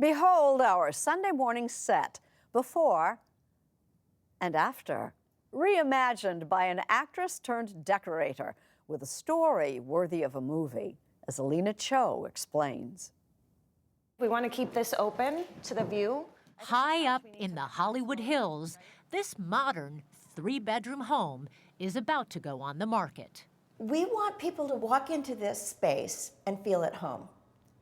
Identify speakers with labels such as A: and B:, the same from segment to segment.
A: Behold our Sunday morning set, before and after, reimagined by an actress turned decorator with a story worthy of a movie, as Alina Cho explains.
B: We want to keep this open to the view.
C: High up in the Hollywood Hills, this modern 3-bedroom home is about to go on the market.
D: We want people to walk into this space and feel at home.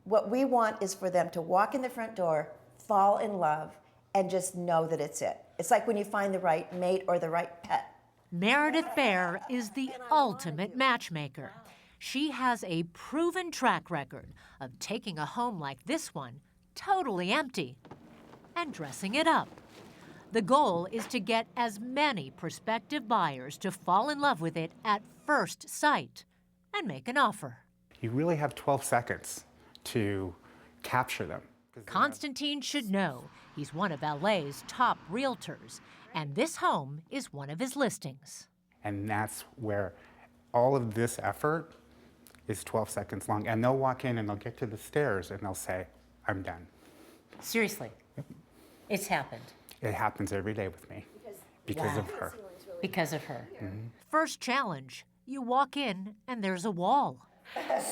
D: What we want is for them to walk in the front door, fall in love, and just know that it's it. It's like when you find the right mate or the right pet.
C: Meridith Baer is the ultimate matchmaker. She has a proven track record of taking a home like this one, totally empty, and dressing it up. The goal is to get as many prospective buyers to fall in love with it at first sight and make an offer.
E: You really have 12 seconds to capture them.
C: Constantine should know he's one of LA's top realtors, and this home is one of his listings.
E: And that's where all of this effort is 12 seconds long. And they'll walk in and they'll get to the stairs and they'll say, I'm done.
C: Seriously, it's happened.
E: It happens every day with me because of her.
C: Because of her. Mm-hmm. First challenge, you walk in and there's a wall.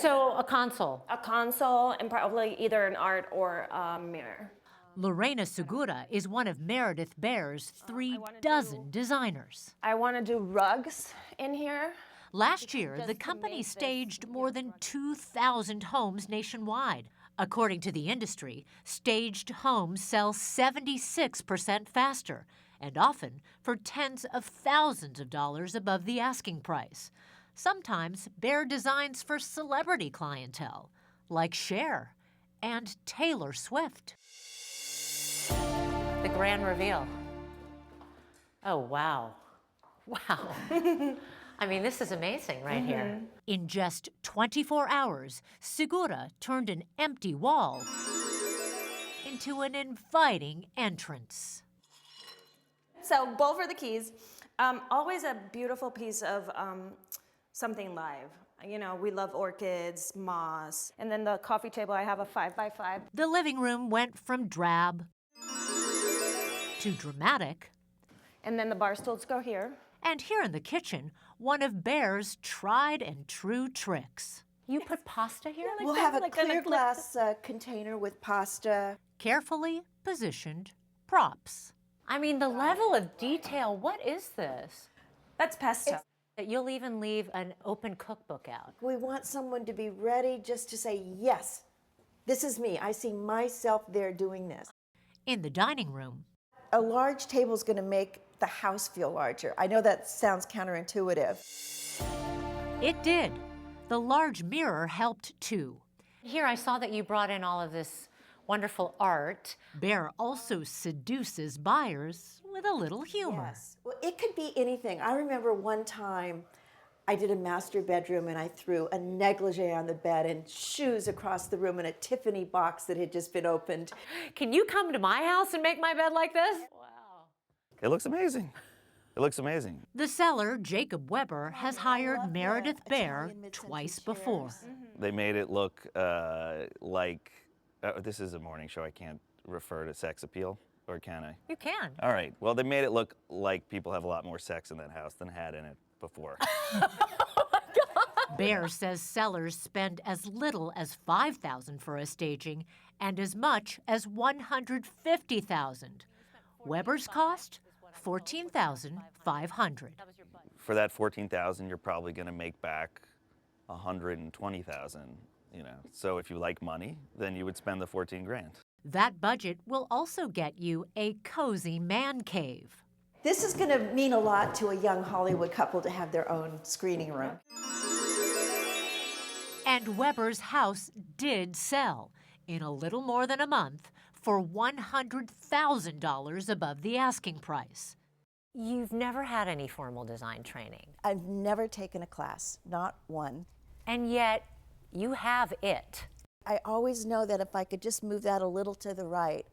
C: So a console.
B: A console and probably either an art or a mirror.
C: Lorena Segura is one of Meridith Baer's 36 designers.
B: I want to do rugs in here.
C: Last year, the company staged more than 2,000 homes nationwide. According to the industry, staged homes sell 76% faster, and often for tens of thousands of dollars above the asking price. Sometimes Baer designs for celebrity clientele, like Cher and Taylor Swift. The grand reveal. Oh, wow. Wow. I mean, this is amazing right here. In just 24 hours, Segura turned an empty wall into an inviting entrance.
B: So, both for the keys. Always a beautiful piece of something live. You know, we love orchids, moss. And then the coffee table, I have a 5x5.
C: The living room went from drab to dramatic.
B: And then the bar stools go here.
C: And here in the kitchen, one of Baer's tried and true tricks. You put pasta here?
D: We'll have a clear glass container with pasta.
C: Carefully positioned props. I mean, the level of detail, what is this?
B: That's pesto.
C: You'll even leave an open cookbook out.
D: We want someone to be ready just to say, yes, this is me. I see myself there doing this.
C: In the dining room.
D: A large table is going to make the house feel larger. I know that sounds counterintuitive.
C: It did. The large mirror helped too. Here I saw that you brought in all of this wonderful art. Baer also seduces buyers with a little humor.
D: Yes. Well, it could be anything. I remember one time I did a master bedroom and I threw a negligee on the bed and shoes across the room and a Tiffany box that had just been opened.
C: Can you come to my house and make my bed like this? Wow.
F: It looks amazing. It looks amazing.
C: The seller, Jacob Weber, has hired Meridith Baer twice before.
F: They made it look like, this is a morning show, I can't refer to sex appeal, or can I?
C: You can.
F: All right, well, they made it look like people have a lot more sex in that house than had in it before.
C: Baer says sellers spend as little as $5,000 for a staging and as much as $150,000. Weber's cost? $14,500.
F: For that $14,000, you're probably going to make back $120,000. You know, so if you like money, then you would spend the 14 grand.
C: That budget will also get you a cozy man cave.
D: This is going to mean a lot to a young Hollywood couple to have their own screening room.
C: And Weber's house did sell in a little more than a month for $100,000 above the asking price. You've never had any formal design training.
D: I've never taken a class, not one.
C: And yet, you have it.
D: I always know that if I could just move that a little to the right,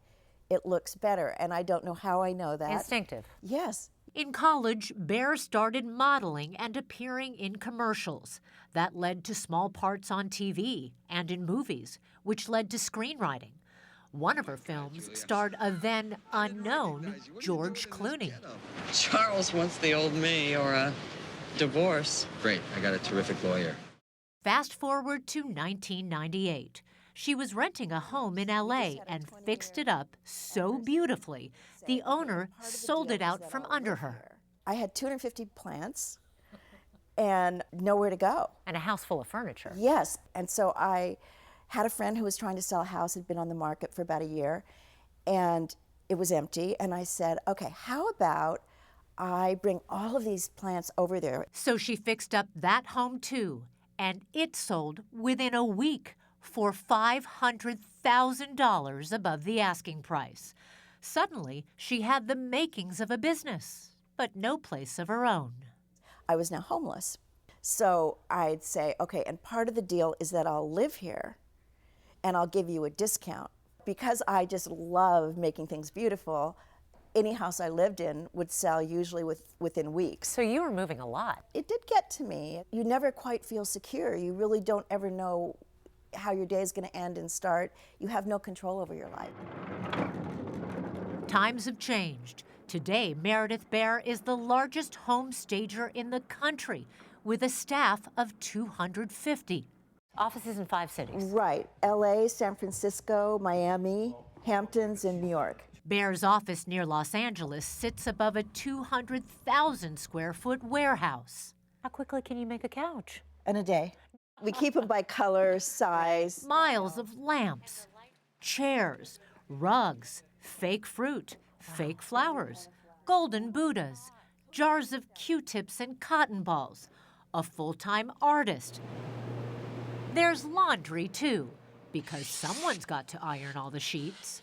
D: it looks better, and I don't know how I know that.
C: Instinctive.
D: Yes.
C: In college, Baer started modeling and appearing in commercials. That led to small parts on TV and in movies, which led to screenwriting. One of her films starred a then unknown George Clooney.
G: Charles wants the old me or a divorce.
H: Great, I got a terrific lawyer.
C: Fast forward to 1998. She was renting a home in LA and fixed it up so beautifully, the owner sold it out from under her.
D: I had 250 plants and nowhere to go.
C: And a house full of furniture.
D: Yes, and so I had a friend who was trying to sell a house, had been on the market for about a year, and it was empty, and I said, okay, how about I bring all of these plants over there?
C: So she fixed up that home too, and it sold within a week for $500,000 above the asking price. Suddenly, she had the makings of a business, but no place of her own.
D: I was now homeless. So I'd say, okay, and part of the deal is that I'll live here and I'll give you a discount. Because I just love making things beautiful, any house I lived in would sell usually within weeks.
C: So you were moving a lot.
D: It did get to me. You never quite feel secure. You really don't ever know how your day is going to end and start. You have no control over your life.
C: Times have changed. Today, Meridith Baer is the largest home stager in the country, with a staff of 250. Offices in 5 cities.
D: Right. LA, San Francisco, Miami, Hamptons, and New York.
C: Baer's office near Los Angeles sits above a 200,000 square foot warehouse. How quickly can you make a couch?
D: In a day. We keep them by color, size.
C: Miles of lamps, chairs, rugs, fake fruit, fake flowers, golden Buddhas, jars of Q-tips and cotton balls, a full-time artist. There's laundry, too, because someone's got to iron all the sheets.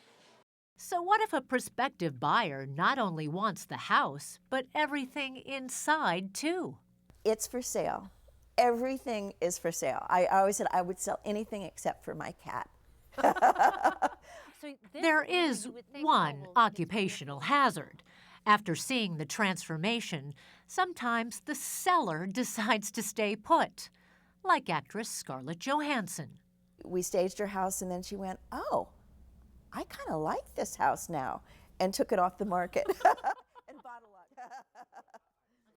C: So what if a prospective buyer not only wants the house, but everything inside, too?
D: It's for sale. Everything is for sale. I always said I would sell anything except for my cat.
C: There is one occupational hazard. After seeing the transformation, sometimes the seller decides to stay put, like actress Scarlett Johansson.
D: We staged her house and then she went, oh, I kind of like this house now, and took it off the market.